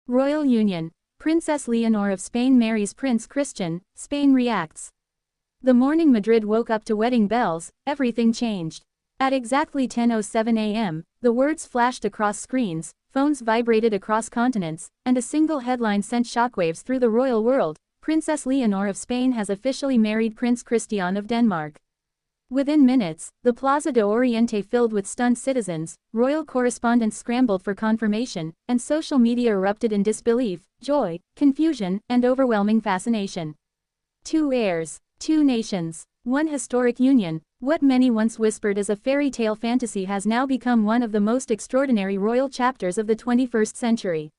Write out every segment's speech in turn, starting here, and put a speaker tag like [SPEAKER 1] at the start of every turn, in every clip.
[SPEAKER 1] Royal Union. Princess Leonor of Spain marries Prince Christian, Spain reacts. The morning Madrid woke up to wedding bells, everything changed. At exactly 10:07 a.m., the words flashed across screens, phones vibrated across continents, and a single headline sent shockwaves through the royal world: Princess Leonor of Spain has officially married Prince Christian of Denmark. Within minutes, the Plaza de Oriente filled with stunned citizens, royal correspondents scrambled for confirmation, and social media erupted in disbelief, joy, confusion, and overwhelming fascination. Two heirs, two nations, one historic union. What many once whispered as a fairy tale fantasy has now become one of the most extraordinary royal chapters of the 21st century.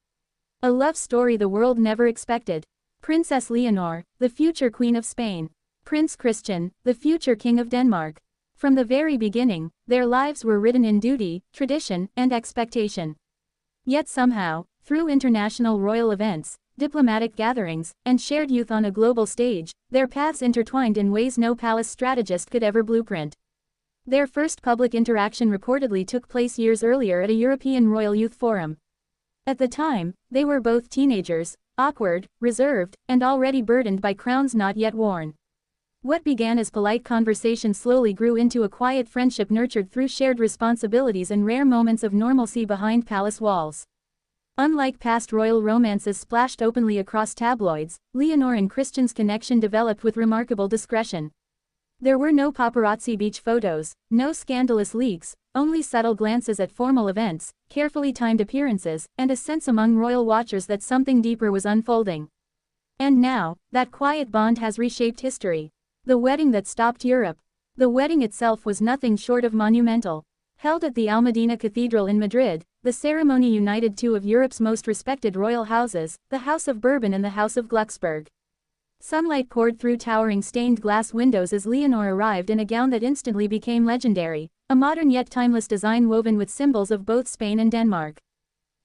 [SPEAKER 1] A love story the world never expected. Princess Leonor, the future Queen of Spain. Prince Christian, the future King of Denmark. From the very beginning, their lives were written in duty, tradition, and expectation. Yet somehow, through international royal events, diplomatic gatherings, and shared youth on a global stage, their paths intertwined in ways no palace strategist could ever blueprint. Their first public interaction reportedly took place years earlier at a European Royal Youth Forum. At the time, they were both teenagers, awkward, reserved, and already burdened by crowns not yet worn. What began as polite conversation slowly grew into a quiet friendship nurtured through shared responsibilities and rare moments of normalcy behind palace walls. Unlike past royal romances splashed openly across tabloids, Leonor and Christian's connection developed with remarkable discretion. There were no paparazzi beach photos, no scandalous leaks, only subtle glances at formal events, carefully timed appearances, and a sense among royal watchers that something deeper was unfolding. And now, that quiet bond has reshaped history. The wedding that stopped Europe. The wedding itself was nothing short of monumental. Held at the Almudena Cathedral in Madrid, the ceremony united two of Europe's most respected royal houses, the House of Bourbon and the House of Glucksburg. Sunlight poured through towering stained glass windows as Leonor arrived in a gown that instantly became legendary, a modern yet timeless design woven with symbols of both Spain and Denmark.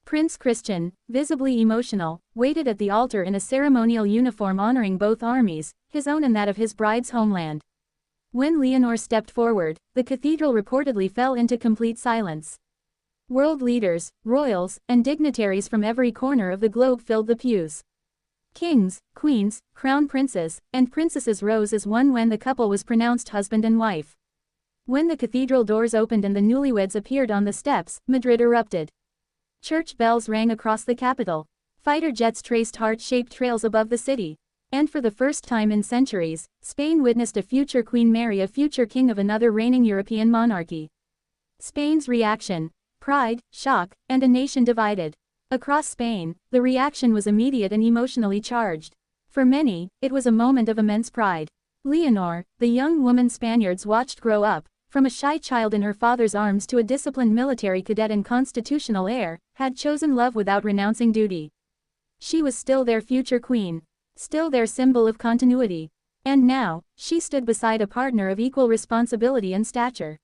[SPEAKER 1] Prince Christian, visibly emotional, waited at the altar in a ceremonial uniform honoring both armies, his own and that of his bride's homeland. When Leonor stepped forward, the cathedral reportedly fell into complete silence. World leaders, royals, and dignitaries from every corner of the globe filled the pews. Kings, queens, crown princes, and princesses rose as one when the couple was pronounced husband and wife. When the cathedral doors opened and the newlyweds appeared on the steps, Madrid erupted. Church bells rang across the capital. Fighter jets traced heart-shaped trails above the city. And for the first time in centuries, Spain witnessed a future queen marry a future king of another reigning European monarchy. Spain's reaction: pride, shock, and a nation divided. Across Spain, the reaction was immediate and emotionally charged. For many, it was a moment of immense pride. Leonor, the young woman Spaniards watched grow up, from a shy child in her father's arms to a disciplined military cadet and constitutional heir, had chosen love without renouncing duty. She was still their future queen. Still their symbol of continuity. And now, she stood beside a partner of equal responsibility and stature.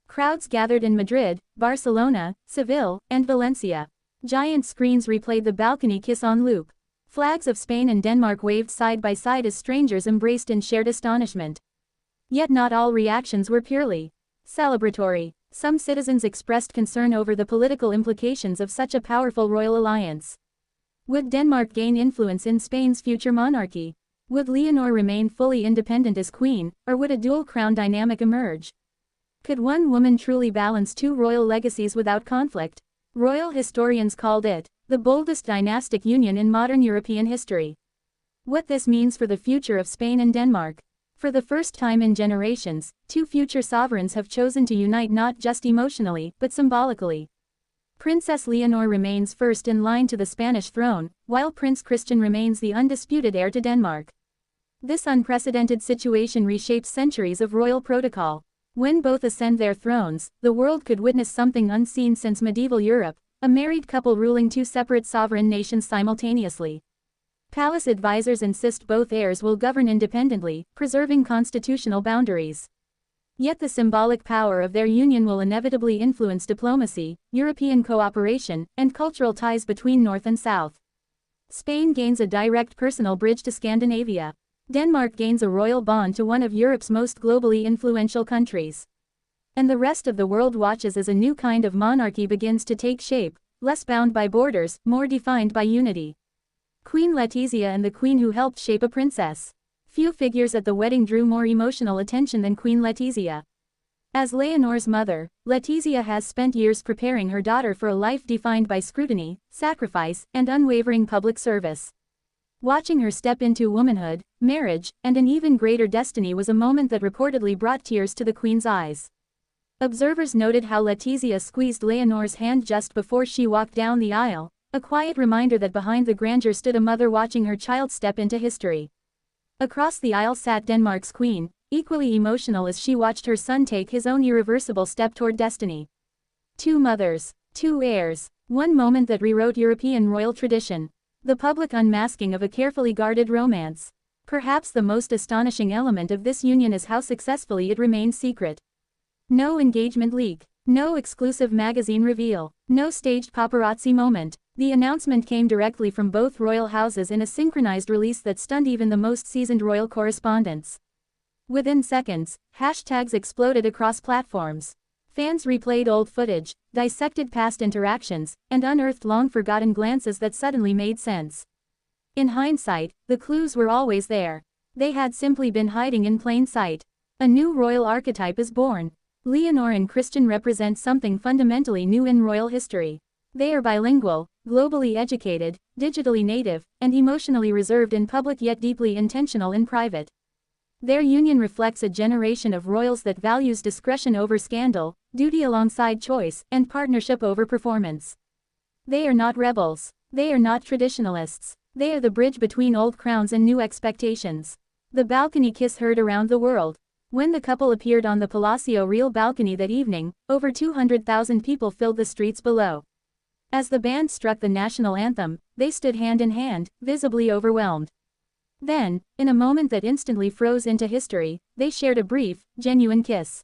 [SPEAKER 1] Crowds gathered in Madrid, Barcelona, Seville, and Valencia. Giant screens replayed the balcony kiss on loop. Flags of Spain and Denmark waved side by side as strangers embraced in shared astonishment. Yet not all reactions were purely celebratory. Some citizens expressed concern over the political implications of such a powerful royal alliance. Would Denmark gain influence in Spain's future monarchy? Would Leonor remain fully independent as queen, or would a dual-crown dynamic emerge? Could one woman truly balance two royal legacies without conflict? Royal historians called it the boldest dynastic union in modern European history. What this means for the future of Spain and Denmark. For the first time in generations, two future sovereigns have chosen to unite not just emotionally, but symbolically. Princess Leonor remains first in line to the Spanish throne, while Prince Christian remains the undisputed heir to Denmark. This unprecedented situation reshapes centuries of royal protocol. When both ascend their thrones, the world could witness something unseen since medieval Europe, a married couple ruling two separate sovereign nations simultaneously. Palace advisors insist both heirs will govern independently, preserving constitutional boundaries. Yet the symbolic power of their union will inevitably influence diplomacy, European cooperation, and cultural ties between North and South. Spain gains a direct personal bridge to Scandinavia. Denmark gains a royal bond to one of Europe's most globally influential countries. And the rest of the world watches as a new kind of monarchy begins to take shape, less bound by borders, more defined by unity. Queen Letizia and the queen who helped shape a princess. Few figures at the wedding drew more emotional attention than Queen Letizia. As Leonor's mother, Letizia has spent years preparing her daughter for a life defined by scrutiny, sacrifice, and unwavering public service. Watching her step into womanhood, marriage, and an even greater destiny was a moment that reportedly brought tears to the queen's eyes. Observers noted how Letizia squeezed Leonor's hand just before she walked down the aisle, a quiet reminder that behind the grandeur stood a mother watching her child step into history. Across the aisle sat Denmark's queen, equally emotional as she watched her son take his own irreversible step toward destiny. Two mothers, two heirs, one moment that rewrote European royal tradition. The public unmasking of a carefully guarded romance. Perhaps the most astonishing element of this union is how successfully it remained secret. No engagement leak, no exclusive magazine reveal, no staged paparazzi moment. The announcement came directly from both royal houses in a synchronized release that stunned even the most seasoned royal correspondents. Within seconds, hashtags exploded across platforms. Fans replayed old footage, dissected past interactions, and unearthed long-forgotten glances that suddenly made sense. In hindsight, the clues were always there. They had simply been hiding in plain sight. A new royal archetype is born. Leonor and Christian represent something fundamentally new in royal history. They are bilingual, globally educated, digitally native, and emotionally reserved in public yet deeply intentional in private. Their union reflects a generation of royals that values discretion over scandal, duty alongside choice, and partnership over performance. They are not rebels. They are not traditionalists. They are the bridge between old crowns and new expectations. The balcony kiss heard around the world. When the couple appeared on the Palacio Real balcony that evening, over 200,000 people filled the streets below. As the band struck the national anthem, they stood hand in hand, visibly overwhelmed. Then, in a moment that instantly froze into history, they shared a brief, genuine kiss.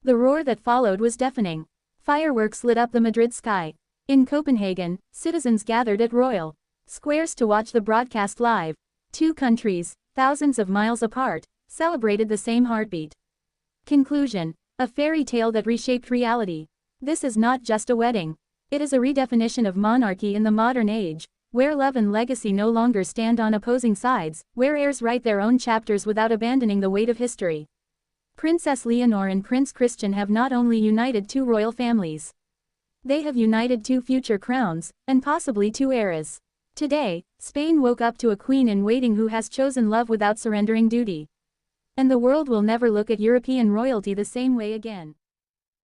[SPEAKER 1] The roar that followed was deafening. Fireworks lit up the Madrid sky. In Copenhagen, citizens gathered at royal squares to watch the broadcast live. Two countries, thousands of miles apart, celebrated the same heartbeat. Conclusion: a fairy tale that reshaped reality. This is not just a wedding. It is a redefinition of monarchy in the modern age, where love and legacy no longer stand on opposing sides, where heirs write their own chapters without abandoning the weight of history. Princess Leonor and Prince Christian have not only united two royal families. They have united two future crowns, and possibly two eras. Today, Spain woke up to a queen in waiting who has chosen love without surrendering duty. And the world will never look at European royalty the same way again.